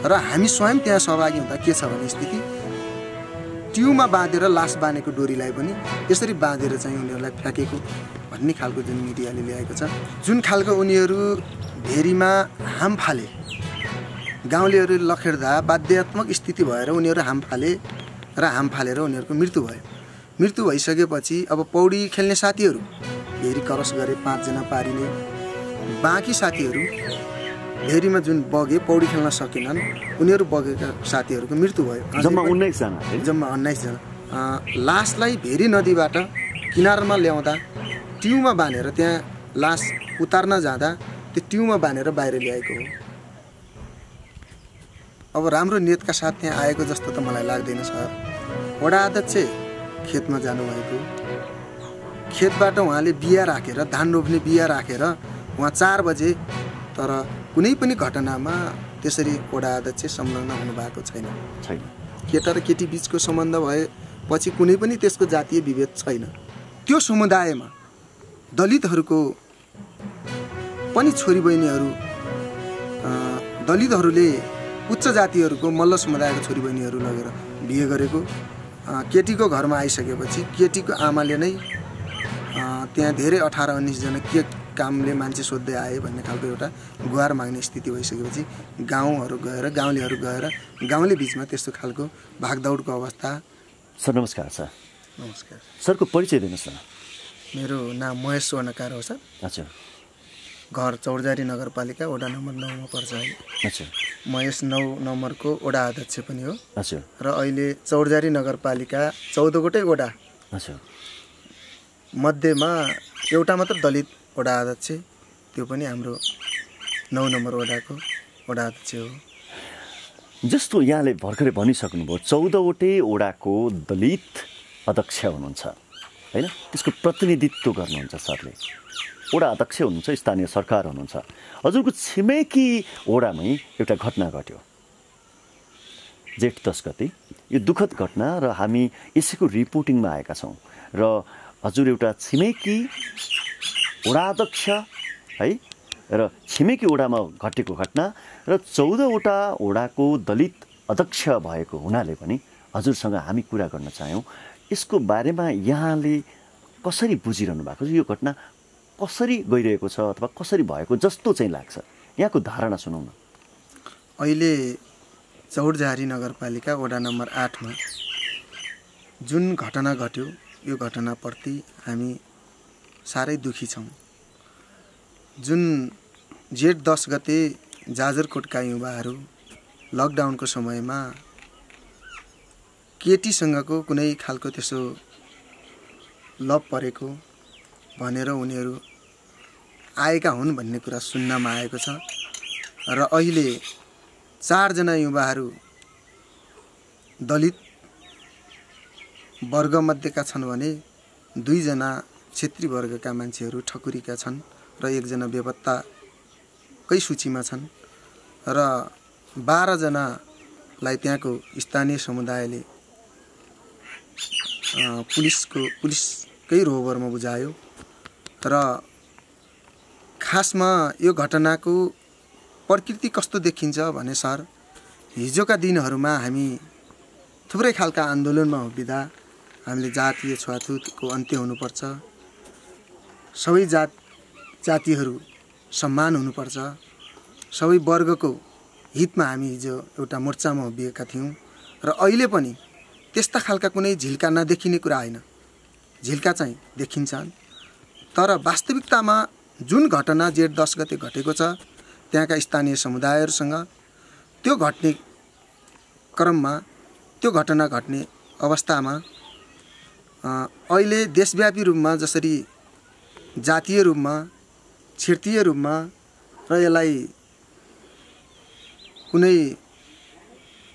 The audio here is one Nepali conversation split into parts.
र हामी स्वयं त्यहाँ सहभागी हुँदा के छ भने स्थिति ट्युमा बाँधेर लास बाँधेको डोरीलाई पनि यसरी बाँधेर चाहिँ उनीहरूलाई फ्याँकेको भन्ने खालको जुन मिडियाले ल्याएको छ। जुन खालको उनीहरू भेरीमा हाम फाले, गाउँलेहरू लखेड्दा बाध्यात्मक स्थिति भएर उनीहरू हाम फालेर उनीहरूको मृत्यु भयो। मृत्यु भइसकेपछि अब पौडी खेल्ने साथीहरू भेरी क्रस गरे 5 जना पारिने, बाँकी साथीहरू भेरीमा जुन बगे पौडी खेल्न सकेनन्, उनीहरू बगेका साथीहरूको मृत्यु भयो। जम्मा 19 जना। जम्मा 19 जना। लासलाई भेरी नदीबाट किनारमा ल्याउँदा ट्युमा बाँधेर त्यहाँ लास उतार्न जाँदा त्यो ट्युमा बाँधेर बाहिर ल्याएको हो। अब राम्रो नियतका साथ त्यहाँ आएको जस्तो त मलाई लाग्दैन सर। वडा अध्यक्ष खेतमा जानुभएको, खेतबाट उहाँले बिया राखेर, धान रोप्ने बिया राखेर उहाँ 4 बजे, तर कुनै पनि घटनामा त्यसरी वडा अध्यक्ष संलग्न हुनुभएको छैन। केटा र केटी बिचको सम्बन्ध भएपछि कुनै पनि त्यसको जातीय विभेद छैन। त्यो समुदायमा दलितहरूको पनि छोरीबहिनीहरू, दलितहरूले उच्च जातिहरूको मल्ल समुदायको छोरीबहिनीहरू लगेर बिहे गरेको, केटीको घरमा आइसकेपछि केटीको आमाले नै त्यहाँ धेरै 18-19 जना के कामले मान्छे सोध्दै आए भन्ने खालको एउटा गुहार माग्ने स्थिति भइसकेपछि गाउँलेहरू गएर गाउँले बिचमा त्यस्तो खालको भागदौडको अवस्था। सर नमस्कार। सर नमस्कार। सरको परिचय दिनुहोस् न। मेरो नाम महेश स्वर्णकार हो सर। अच्छा। घर चौरजारी नगरपालिका वडा नम्बर 9 मा पर्छ अहिले। अच्छा। महेश 9 नम्बरको वडा अध्यक्ष पनि हो। अच्छा। र अहिले चौरजारी नगरपालिका 14 वटै वडा, अच्छा, मध्येमा एउटा मात्र दलित वडा अध्यक्ष, त्यो पनि हाम्रो 9 नम्बर वडाको वडा अध्यक्ष हो। जस्तो यहाँले भर्खरै भनिसक्नुभयो 14 वटै वडाको दलित अध्यक्ष हुनुहुन्छ हैन, त्यसको प्रतिनिधित्व गर्नुहुन्छ सरले। वडा अध्यक्ष हुनुहुन्छ, स्थानीय सरकार हुनुहुन्छ। हजुरको छिमेकी वडामै एउटा घटना घट्यो जेठ 10 गते। यो दुःखद घटना र हामी यसैको रिपोर्टिङमा आएका छौँ र हजुर एउटा छिमेकी वडा अध्यक्ष है र छिमेकी वडामा घटेको घटना र 14 वटा वडाको दलित अध्यक्ष भएको हुनाले पनि हजुरसँग हामी कुरा गर्न चाह्यौँ। यसको बारेमा यहाँले कसरी बुझिरहनु भएको छ? यो घटना कसरी गइरहेको छ अथवा कसरी भएको जस्तो चाहिँ लाग्छ? यहाँको धारणा सुनौ न। अहिले चौरजारी नगरपालिका वडा नम्बर 8 मा जुन घटना घट्यो, यो घटनाप्रति हामी साह्रै दुखी छौँ। जुन जेठ 10 गते जाजरकोटका युवाहरू लकडाउनको समयमा केटीसँगको कुनै खालको त्यसो लभ परेको भनेर उनीहरू आएका हुन् भन्ने कुरा सुन्नमा आएको छ। र अहिले 4 जना युवाहरू दलित वर्गमध्येका छन् भने 2 जना क्षेत्री वर्गका मान्छेहरू ठकुरीका छन् र 1 जना बेपत्ताकै सूचीमा छन् र 12 जनालाई त्यहाँको स्थानीय समुदायले पुलिसकै रोबरमा बुझायो। र खासमा यो घटनाको प्रकृति कस्तो देखिन्छ भने सर, हिजोका दिनहरूमा हामी थुप्रै खालका आन्दोलनमा उभिँदा हामीले जातीय छुवाछुतको अन्त्य हुनुपर्छ, सबै जातिहरू सम्मान हुनुपर्छ, सबै वर्गको हितमा हामी हिजो एउटा मोर्चामा उभिएका थियौँ। र अहिले पनि त्यस्ता खालका कुनै झिल्का नदेखिने कुरा होइन, झिल्का चाहिँ देखिन्छन्। तर वास्तविकतामा जुन घटना जेठ 10 गते घटेको छ, त्यहाँका स्थानीय समुदायहरूसँग त्यो घट्ने क्रममा, त्यो घटना घट्ने अवस्थामा अहिले देशव्यापी रूपमा जसरी जातीय रूपमा, क्षेत्रीय रूपमा र यसलाई कुनै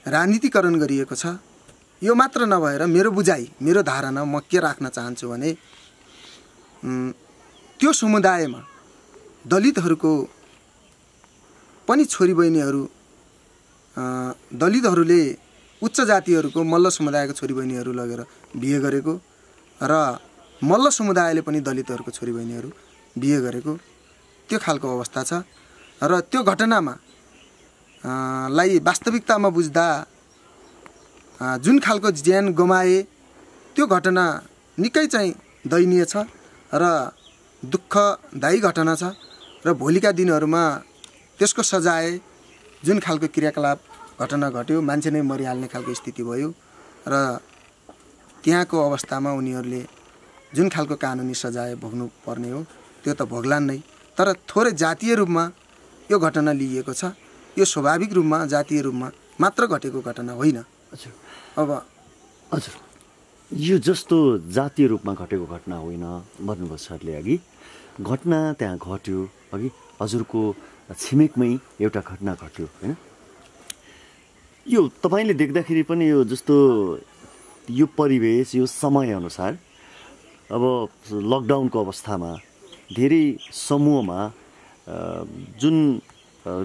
राजनीतिकरण गरिएको छ। यो मात्र नभएर मेरो बुझाइ, मेरो धारणा म के राख्न चाहन्छु भने त्यो समुदायमा दलितहरूको पनि छोरीबहिनीहरू, दलितहरूले उच्च जातिहरूको मल्ल समुदायको छोरीबहिनीहरू लगेर बिहे गरेको र मल्ल समुदायले पनि दलितहरूको छोरीबहिनीहरू बिहे गरेको त्यो खालको अवस्था छ। र त्यो घटनामा लाई वास्तविकतामा बुझ्दा जुन खालको ज्यान गुमाए त्यो घटना निकै चाहिँ दयनीय छ र दुःखदायी घटना छ र भोलिका दिनहरूमा त्यसको सजाय जुन खालको क्रियाकलाप घटना घट्यो मान्छे नै मरिहाल्ने खालको स्थिति भयो र त्यहाँको अवस्थामा उनीहरूले जुन खालको कानुनी सजाय भोग्नु पर्ने हो त्यो त भोग्लान् नै, तर थोरै जातीय रूपमा यो घटना लिइएको छ। यो स्वाभाविक रूपमा जातीय रूपमा मात्र घटेको घटना होइन। अब हजुर, यो जस्तो जातीय रूपमा घटेको घटना होइन भन्नुभयो सरले अघि। घटना त्यहाँ घट्यो, अघि हजुरको छिमेकमै एउटा घटना घट्यो होइन। यो तपाईँले देख्दाखेरि पनि यो जस्तो यो परिवेश यो समयअनुसार अब लकडाउनको अवस्थामा धेरै समूहमा जुन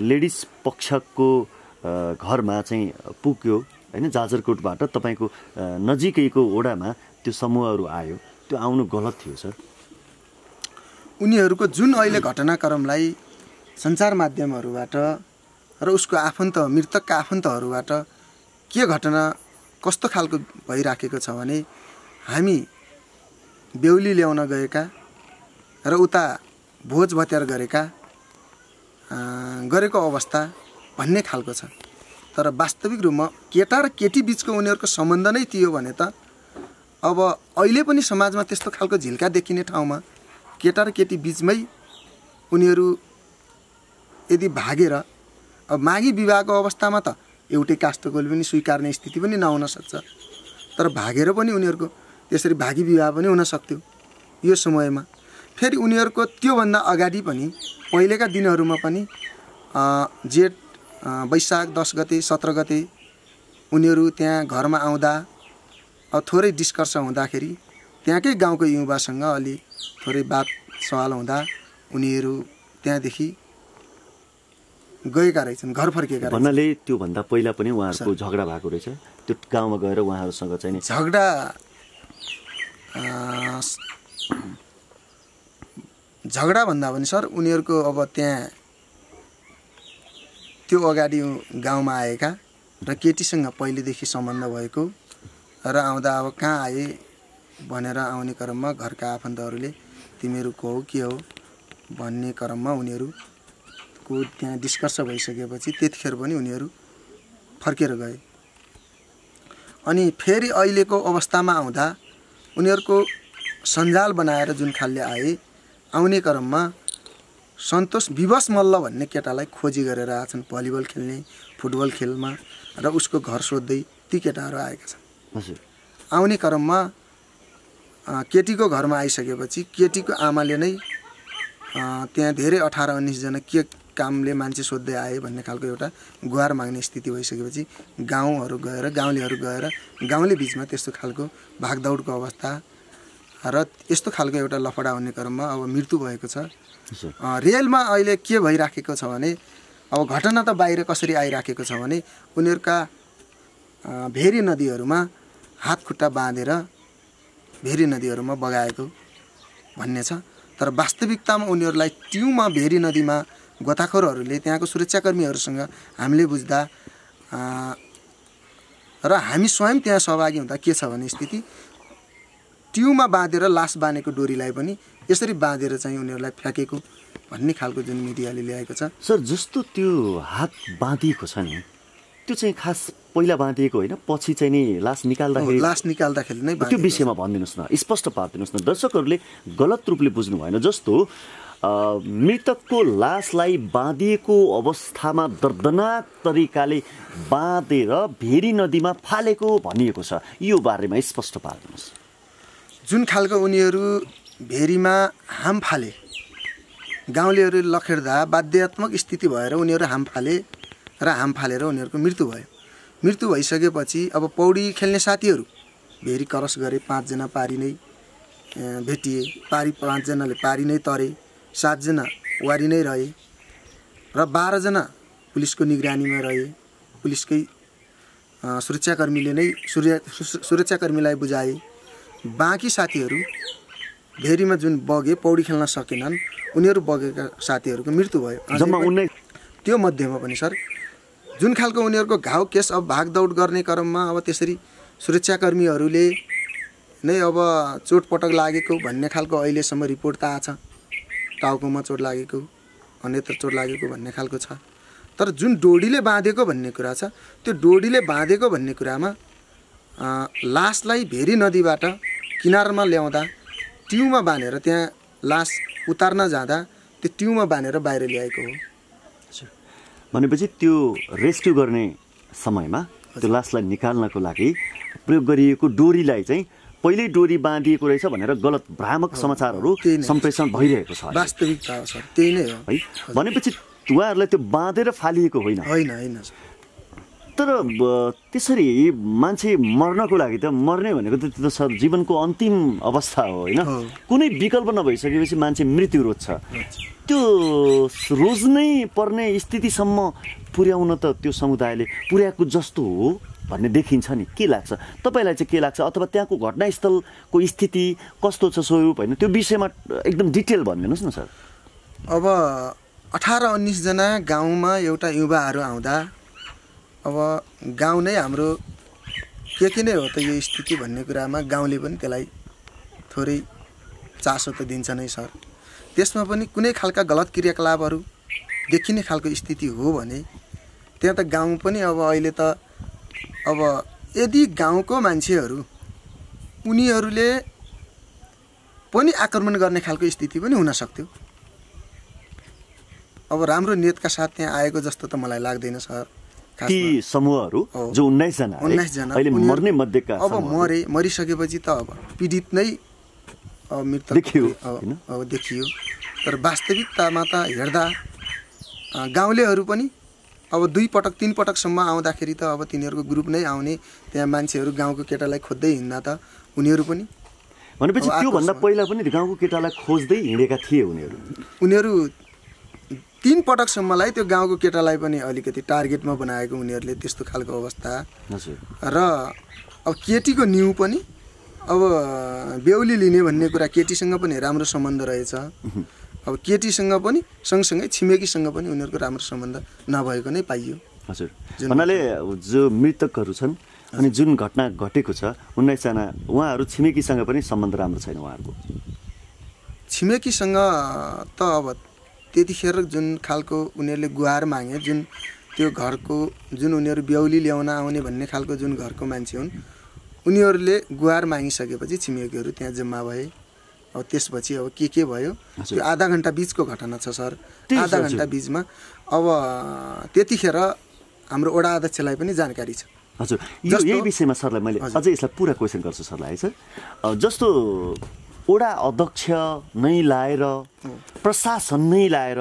लेडिज पक्षको घरमा चाहिँ पुग्यो होइन, जाजरकोटबाट तपाईँको नजिकैको ओडामा त्यो समूहहरू आयो, त्यो आउनु गलत थियो सर। उनीहरूको जुन अहिले घटनाक्रमलाई सञ्चार माध्यमहरूबाट र उसको आफन्त मृतकका आफन्तहरूबाट के घटना कस्तो खालको भइराखेको छ भने हामी बेहुली ल्याउन गएका र उता भोज भत्यार गरेको अवस्था भन्ने खालको छ। तर वास्तविक रूपमा केटा र केटी बिचको उनीहरूको सम्बन्ध नै थियो भने त अब अहिले पनि समाजमा त्यस्तो खालको झिल्का देखिने ठाउँमा केटा र केटी बिचमै उनीहरू यदि भागेर अब मागी विवाहको अवस्थामा त एउटै कास्टकोले पनि स्वीकार्ने स्थिति पनि नहुन सक्छ, तर भागेर पनि उनीहरूको त्यसरी भागी विवाह पनि हुन सक्थ्यो यो समयमा। फेरि उनीहरूको त्योभन्दा अगाडि पनि पहिलेका दिनहरूमा पनि जेठ वैशाख 10 गते 17 गते उनीहरू त्यहाँ घरमा आउँदा थोरै डिस्कर्स हुँदाखेरि त्यहाँकै गाउँको युवासँग अलि थोरै बात सवाल हुँदा उनीहरू त्यहाँदेखि गएका रहेछन्, घर फर्केका रहेछन्। भन्नाले त्योभन्दा पहिला पनि उहाँहरूको झगडा भएको रहेछ, त्यो गाउँमा गएर उहाँहरूसँग चाहिँ झगडा भन्दा पनि सर उनीहरूको अब त्यहाँ त्यो अगाडि गाउँमा आएका र केटीसँग पहिलेदेखि सम्बन्ध भएको र आउँदा अब कहाँ आए भनेर आउने क्रममा घरका आफन्तहरूले तिमीहरू को हो के हो भन्ने क्रममा उनीहरूको त्यहाँ डिस्कस भइसकेपछि त्यतिखेर पनि उनीहरू फर्केर गए। अनि फेरि अहिलेको अवस्थामा आउँदा उनीहरूको सञ्जाल बनाएर जुन खालले आए आउने क्रममा सन्तोष विवश मल्ल भन्ने केटालाई खोजी गरेर आएछन्, भलिबल खेल्ने फुटबल खेलमा, र उसको घर सोध्दै ती केटाहरू आएका छन्। आउने क्रममा केटीको घरमा आइसकेपछि केटीको आमाले नै त्यहाँ धेरै 18-19 जना के कामले मान्छे सोध्दै आए भन्ने खालको एउटा गुहार माग्ने स्थिति भइसकेपछि गाउँलेहरू गएर गाउँले बिचमा त्यस्तो खालको भागदौडको अवस्था र यस्तो खालको एउटा लफडा हुने क्रममा अब मृत्यु भएको छ। रेलमा अहिले के भइराखेको छ भने अब घटना त बाहिर कसरी आइराखेको छ भने उनीहरूका भेरी नदीहरूमा हात खुट्टा बाँधेर भेरी नदीहरूमा बगाएको भन्ने छ, तर वास्तविकतामा उनीहरूलाई ट्युमा भेरी नदीमा गोताखोरहरूले त्यहाँको सुरक्षाकर्मीहरूसँग हामीले बुझ्दा र हामी स्वयं त्यहाँ सहभागी हुँदा के छ भने स्थिति ट्युमा बाँधेर लास बाँधेको डोरीलाई पनि यसरी बाँधेर चाहिँ उनीहरूलाई फ्याँकेको भन्ने खालको जुन मिडियाले ल्याएको छ। सर जस्तो त्यो हात बाँधिएको छ नि त्यो चाहिँ खास पहिला बाँधिएको होइन, पछि चाहिँ नि लास निकाल्दाखेरि नै त्यो विषयमा भनिदिनुहोस् न, स्पष्ट पारिदिनुहोस् न, दर्शकहरूले गलत रूपले बुझ्नु भएन। जस्तो मृतकको लासलाई बाँधिएको अवस्थामा दर्दनाक तरिकाले बाँधेर भेरी नदीमा फालेको भनिएको छ, यो बारेमा स्पष्ट पारिदिनुहोस्। जुन खालको उनीहरू भेरीमा हाम फाले, गाउँलेहरू लखेड्दा बाध्यात्मक स्थिति भएर उनीहरू हाम फाले र हाम फालेर उनीहरूको मृत्यु भयो। मृत्यु भइसकेपछि अब पौडी खेल्ने साथीहरू भेरी क्रस गरे, 5 जना पारी नै भेटिए, 5 जनाले पारी नै तरे, 7 जना वारी नै रहे र 12 जना पुलिसको निगरानीमा रहे। पुलिसकै सुरक्षाकर्मीलाई बुझाए। बाँकी साथीहरू भेरीमा जुन बगे पौडी खेल्न सकेनन्, उनीहरू बगेका साथीहरूको मृत्यु भयो। जम्मा 19 त्यो मध्येमा पनि सर जुन खालको उनीहरूको घाउ केस अब भागदौड गर्ने क्रममा अब त्यसरी सुरक्षाकर्मीहरूले नै अब चोटपटक लागेको भन्ने खालको अहिलेसम्म रिपोर्ट त आछ, टाउकोमा चोट लागेको, अन्यत्र चोट लागेको भन्ने खालको छ। तर जुन डोरीले बाँधेको भन्ने कुरा छ, त्यो डोरीले बाँधेको भन्ने कुरामा लासलाई भेरी नदीबाट किनारमा ल्याउँदा ट्युमा बाँधेर त्यहाँ लास उतार्न जाँदा त्यो ट्युमा बाँधेर बाहिर ल्याएको हो। भनेपछि त्यो रेस्क्यु गर्ने समयमा त्यो लासलाई निकाल्नको लागि प्रयोग गरिएको डोरीलाई चाहिँ पहिल्यै डोरी बाँधिएको रहेछ भनेर गलत भ्रामक समाचारहरू सम्प्रेषण भइरहेको छ। वास्तविकता हो सर, त्यही नै हो है। भनेपछि उहाँहरूलाई त्यो बाँधेर फालिएको होइन? होइन सर। तर त्यसरी मान्छे मर्नको लागि त मर्ने भनेको त त्यो सर जीवनको अन्तिम अवस्था हो होइन? कुनै विकल्प नभइसकेपछि मान्छे मृत्यु रोज्छ। त्यो रोज्नै पर्ने स्थितिसम्म पुर्याउन त त्यो समुदायले पुर्याएको जस्तो हो भन्ने देखिन्छ नि। के लाग्छ तपाईँलाई चाहिँ, के लाग्छ? अथवा त्यहाँको घटनास्थलको स्थिति कस्तो छ, स्वरूप होइन, त्यो विषयमा एकदम डिटेल भनिदिनुहोस् न सर। अब 18-19 जना गाउँमा एउटा युवाहरू आउँदा अब गाउँ नै हाम्रो के नै हो त यो स्थिति भन्ने कुरामा गाउँले पनि त्यसलाई थोरै चासो त दिन्छ नै सर। त्यसमा पनि कुनै खालका गलत क्रियाकलापहरू देखिने खालको स्थिति हो भने त्यहाँ त गाउँ पनि अब अहिले त अब यदि गाउँको मान्छेहरू उनीहरूले पनि आक्रमण गर्ने खालको स्थिति पनि हुन सक्थ्यो। अब राम्रो नियतका साथ त्यहाँ आएको जस्तो त मलाई लाग्दैन सर। ती समूहहरू जो 19 जना अहिले मर्ने मध्येका अब मरिसकेपछि त अब पीडित नै मृत देखियो। तर वास्तविकतामा त हेर्दा गाउँलेहरू पनि अब 2 पटक 3 पटकसम्म आउँदाखेरि त अब तिनीहरूको ग्रुप नै आउने, त्यहाँ मान्छेहरू गाउँको केटालाई खोज्दै हिँड्दा त उनीहरू पनि भनेपछि त्योभन्दा पहिला पनि गाउँको केटालाई खोज्दै हिँडेका थिए उनीहरू 3 पटकसम्मलाई त्यो गाउँको केटालाई पनि अलिकति टार्गेटमा बनाएको उनीहरूले त्यस्तो खालको अवस्था। र अब केटीको न्यू पनि अब बेहुली लिने भन्ने कुरा केटीसँग पनि राम्रो सम्बन्ध रहेछ। अब केटीसँग पनि सँगसँगै छिमेकीसँग पनि उनीहरूको राम्रो सम्बन्ध नभएको नै पाइयो। हजुर, भन्नाले जो मृतकहरू छन् अनि जुन घटना घटेको छ 19 जना, उहाँहरू छिमेकीसँग पनि सम्बन्ध राम्रो छैन उहाँहरूको? छिमेकीसँग त अब त्यतिखेर जुन खालको उनीहरूले गुहार मागे, जुन त्यो घरको जुन उनीहरू बेहुली ल्याउन आउने भन्ने खालको जुन घरको मान्छे हुन्, उनीहरूले गुहार मागिसकेपछि छिमेकीहरू त्यहाँ जम्मा भए। अब त्यसपछि अब के भयो त्यो आधा घन्टा बिचको घटना छ सर। आधा घन्टा बिचमा अब त्यतिखेर हाम्रो वडा अध्यक्षलाई पनि जानकारी छ। हजुर, यही विषयमा सरलाई मैले अझै यसलाई पुरा क्वेसन गर्छु सरलाई है सर। जस्तो वडा अध्यक्ष नै लाएर, प्रशासन नै लाएर,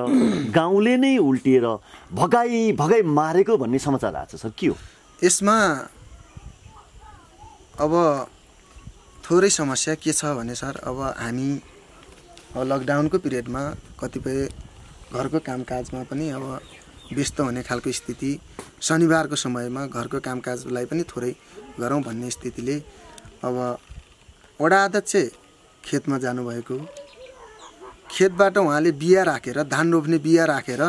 गाउँले नै उल्टिएर भगाई मारेको भन्ने समाचार आएको छ सर, के हो यसमा? अब थोरै समस्या के छ भने सर, अब हामी लकडाउनको पिरियडमा कतिपय घरको कामकाजमा पनि अब व्यस्त हुने खालको स्थिति, शनिबारको समयमा घरको कामकाजलाई पनि थोरै गरौँ भन्ने स्थितिले अब वडा अध्यक्ष खेतमा जानुभएको, खेतबाट उहाँले बिया राखेर, धान रोप्ने बिया राखेर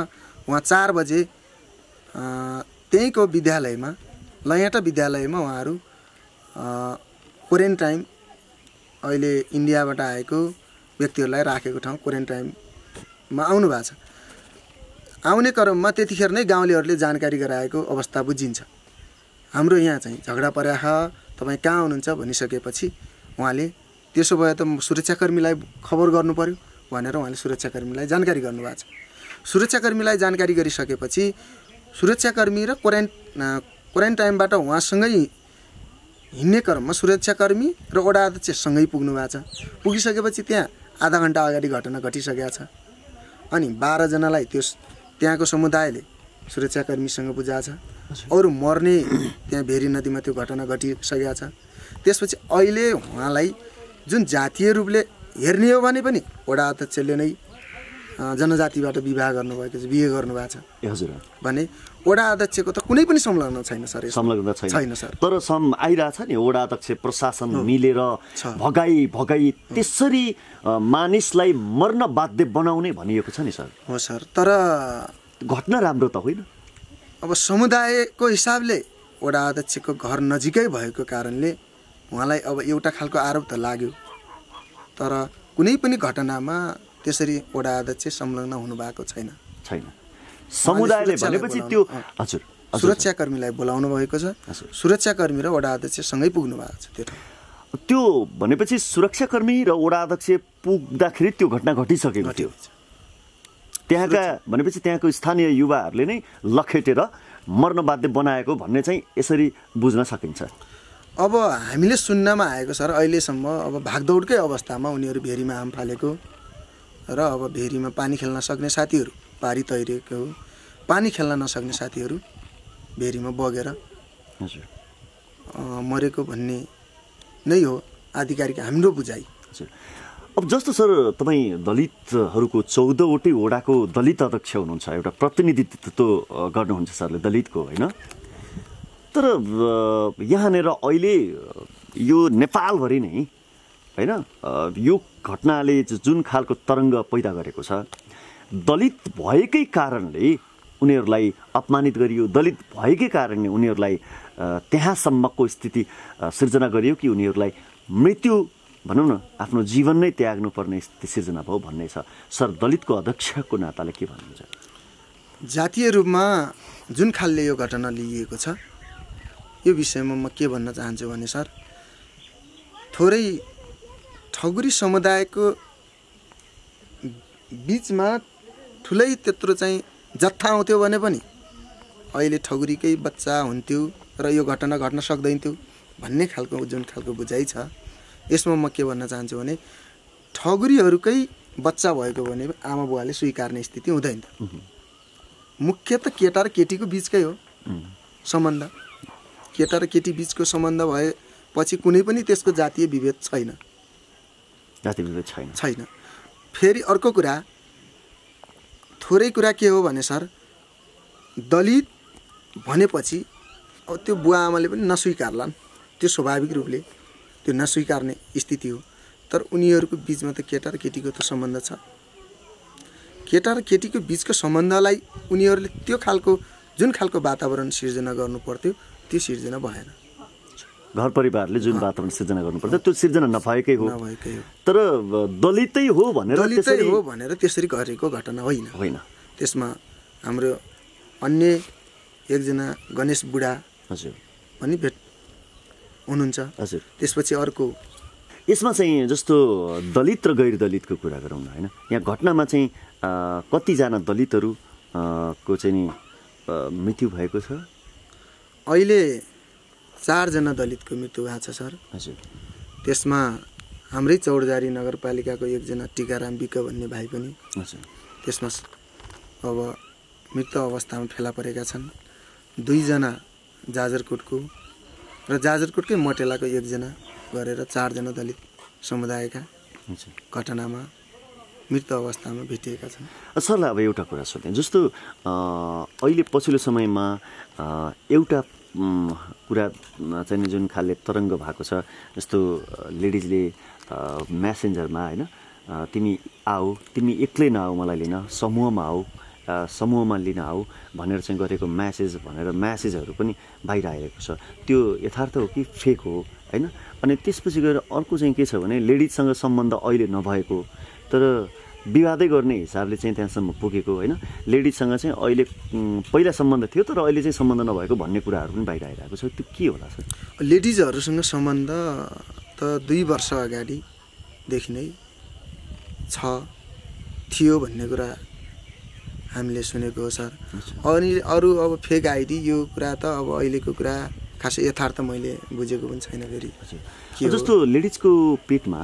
उहाँ 4 बजे त्यहीँको विद्यालयमा, लयटा विद्यालयमा उहाँहरू क्वारेन्टाइन, अहिले इन्डियाबाट आएको व्यक्तिहरूलाई राखेको ठाउँ क्वारेन्टाइनमा आउनु भएको छ। आउने क्रममा त्यतिखेर नै गाउँलेहरूले जानकारी गराएको अवस्था बुझिन्छ। हाम्रो यहाँ चाहिँ झगडा परेछ, तपाईँ कहाँ हुनुहुन्छ भनिसकेपछि उहाँले त्यसो भए त सुरक्षाकर्मीलाई खबर गर्नु पर्यो भनेर उहाँले सुरक्षाकर्मीलाई जानकारी गर्नुभएको छ। सुरक्षाकर्मीलाई जानकारी गरिसकेपछि सुरक्षाकर्मी र क्वारेन्टाइनबाट उहाँसँगै हिँड्ने क्रममा सुरक्षाकर्मी र वडा अध्यक्षसँगै पुग्नु भएको छ। पुगिसकेपछि त्यहाँ आधा घन्टा अगाडि घटना घटिसकेको छ। अनि 12 जनालाई त्यहाँको समुदायले सुरक्षाकर्मीसँग बुझाएको छ। अरू मर्ने त्यहाँ भेरी नदीमा त्यो घटना घटिसकेको छ। त्यसपछि अहिले उहाँलाई जुन जातीय रूपले हेर्ने हो भने पनि वडा अध्यक्षले नै जनजातिबाट बिहे गर्नुभएको छ। हजुर, भने वडा अध्यक्षको त कुनै पनि संलग्न छैन सर। संलग्न छैन सर। तर आइरहेछ नि वडा अध्यक्ष प्रशासन मिलेर भगाई त्यसरी मानिसलाई मर्न बाध्य बनाउने भनिएको छ नि सर। हो सर, तर घटना राम्रो त होइन। अब समुदायको हिसाबले वडा अध्यक्षको घर नजिकै भएको कारणले उहाँलाई अब एउटा खालको आरोप त लाग्यो, तर कुनै पनि घटनामा त्यसरी वडा अध्यक्ष संलग्न हुनुभएको छैन। समुदायले भनेपछि त्यो हजुर सुरक्षाकर्मीलाई बोलाउनु भएको छ, सुरक्षाकर्मी र वडा अध्यक्ष सँगै पुग्नु भएको छ। त्यो भनेपछि सुरक्षाकर्मी र वडा अध्यक्ष पुग्दाखेरि त्यो घटना घटिसकेको थियो। त्यहाँका भनेपछि त्यहाँको स्थानीय युवाहरूले नै लखेटेर मर्न बाध्य बनाएको भन्ने चाहिँ यसरी बुझ्न सकिन्छ। अब हामीले सुन्नमा आएको सर अहिलेसम्म अब भागदौडकै अवस्थामा उनीहरू भेरीमा आम फालेको र अब भेरीमा पानी खेल्न सक्ने साथीहरू पारी तैरेको, पानी खेल्न नसक्ने साथीहरू भेरीमा बगेर मरेको भन्ने नै हो आधिकारिक हाम्रो बुझाइ। अब जस्तो सर तपाईँ दलितहरूको 14वटै वडाको दलित अध्यक्ष हुनुहुन्छ, एउटा प्रतिनिधित्व गर्नुहुन्छ सरले दलितको, होइन? तर यहाँनिर अहिले यो नेपालभरि नै होइन यो घटनाले जुन खालको तरङ्ग पैदा गरेको छ, दलित भएकै कारणले उनीहरूलाई अपमानित गरियो, दलित भएकै कारणले उनीहरूलाई त्यहाँसम्मको स्थिति सिर्जना गरियो कि उनीहरूलाई मृत्यु भनौँ न आफ्नो जीवन नै त्याग्नुपर्ने स्थिति सिर्जना भयो भन्ने छ। सर दलितको अध्यक्षको नाताले के भन्नुहुन्छ? जातीय रूपमा जुन खालले यो घटना लिइएको छ यो विषयमा म के भन्न चाहन्छु भने सर थोरै ठगुरी समुदायको बिचमा ठुलै त्यत्रो चाहिँ जत्था आउँथ्यो भने पनि अहिले ठगुरीकै बच्चा हुन्थ्यो र यो घटना घट्न सक्दैन थियो भन्ने खालको जुन खालको बुझाइ छ, यसमा म के भन्न चाहन्छु भने ठगुरीहरूकै बच्चा भएको भने आमा बुवाले स्वीकार्ने स्थिति हुँदैन। मुख्यतः केटा र केटीको बिचकै हो सम्बन्ध, केटा र केटी बिचको सम्बन्ध भएपछि कुनै पनि त्यसको जातीय विभेद छैन, छैन। फेरि अर्को कुरा थोरै कुरा के हो भने सर दलित भनेपछि अब त्यो बुवा आमाले पनि नस्वीकारलान्, त्यो स्वाभाविक रूपले त्यो नस्वीकार्ने स्थिति हो। तर उनीहरूको बिचमा त केटा र केटीको त सम्बन्ध छ, केटा र केटीको बिचको सम्बन्धलाई उनीहरूले त्यो खालको जुन खालको वातावरण सिर्जना गर्नु पर्थ्यो त्यो सिर्जना भएन। घर परिवारले जुन वातावरण सिर्जना गर्नुपर्छ त्यो सिर्जना नभएकै हो। तर दलितै हो भनेर त्यसरी गरेको घटना होइन। त्यसमा हाम्रो अन्य एकजना गणेश बुढा पनि भेट हुनुहुन्छ। त्यसपछि अर्को यसमा चाहिँ जस्तो दलित र गैर दलितको कुरा गरौँ न, होइन? यहाँ घटनामा चाहिँ कतिजना दलितहरू को चाहिँ नि मृत्यु भएको छ? अहिले 4 जना दलितको मृत्यु भएको छ सर। त्यसमा हाम्रै चौरजारी नगरपालिकाको एकजना टिकाराम विक भन्ने भाइ पनि त्यसमा अब मृत अवस्थामा फेला परेका छन्। 2 जना जाजरकोटको र जाजरकोटकै मटेलाको एकजना गरेर 4 जना दलित समुदायका घटनामा मृत अवस्थामा भेटिएका छन्। सरलाई अब एउटा कुरा सोधेँ, जस्तो अहिले पछिल्लो समयमा एउटा कुरा चाहिँ जुन खालले तरङ्ग भएको छ, जस्तो लेडिजले म्यासेन्जरमा होइन तिमी आऊ, तिमी एक्लै नआऊ मलाई लिन, समूहमा आऊ, समूहमा लिन आऊ भनेर चाहिँ गरेको म्यासेजहरू पनि बाहिर आइरहेको छ। त्यो यथार्थ हो कि फेक हो, होइन? अनि त्यसपछि गएर अर्को चाहिँ के छ भने लेडिजसँग सम्बन्ध अहिले नभएको तर विवादै गर्ने हिसाबले चाहिँ त्यहाँसम्म पुगेको, होइन? लेडिजसँग चाहिँ अहिले पहिला सम्बन्ध थियो तर अहिले चाहिँ सम्बन्ध नभएको भन्ने कुराहरू पनि बाहिर आइरहेको छ। त्यो के होला सर? लेडिजहरूसँग सम्बन्ध त 2 वर्ष अगाडिदेखि नै थियो भन्ने कुरा हामीले सुनेको हो सर। अनि अरू अब फेक आइडी यो कुरा त अब अहिलेको कुरा खासै यथार्थ मैले बुझेको पनि छैन। फेरि जस्तो लेडिजको पेटमा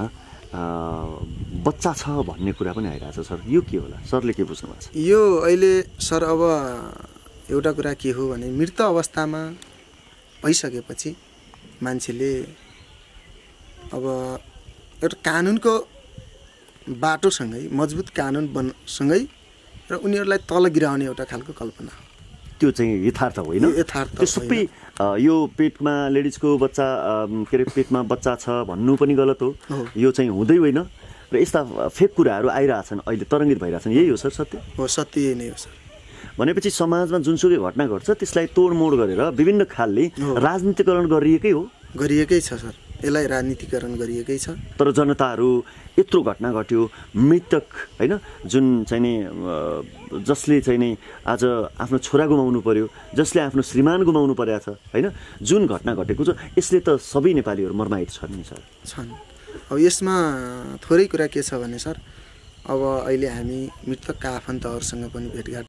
बच्चा छ भन्ने कुरा पनि आइरहेछ सर, यो के होला? सरले के बुझ्नु भएको छ? यो अहिले सर अब एउटा कुरा के हो भने मृत अवस्थामा भइसकेपछि मान्छेले अब एउटा कानुनको बाटोसँगै मजबुत कानुन सँगै र उनीहरूलाई तल गिराउने एउटा खालको कल्पना, त्यो चाहिँ यथार्थ होइन। यथार्थ सबै यो पेटमा लेडिजको बच्चा के अरे पेटमा बच्चा छ भन्नु पनि गलत हो, यो चाहिँ हुँदै होइन। र यस्ता फेक कुराहरू आइरहेछन्, अहिले तरङ्गित भइरहेछन्, यही हो सर सत्य? हो, सत्य यही नै हो सर। भनेपछि समाजमा जुनसुकै घटना घट्छ त्यसलाई तोडमोड गरेर विभिन्न खालले राजनीतिकरण गरिएकै हो। गरिएकै छ सर, यसलाई राजनीतिकरण गरिएकै छ। तर जनताहरू यत्रो घटना घट्यो, मृतक होइन, जुन चाहिँ नि जसले चाहिँ नि आज आफ्नो छोरा गुमाउनु पर्यो, जसले आफ्नो श्रीमान गुमाउनु परेको छ होइन, जुन घटना घटेको छ यसले त सबै नेपालीहरू मर्माहित छन् नि सर। छन्। अब यसमा थोरै कुरा के छ भने सर, अब अहिले हामी मृतकका आफन्तहरूसँग पनि भेटघाट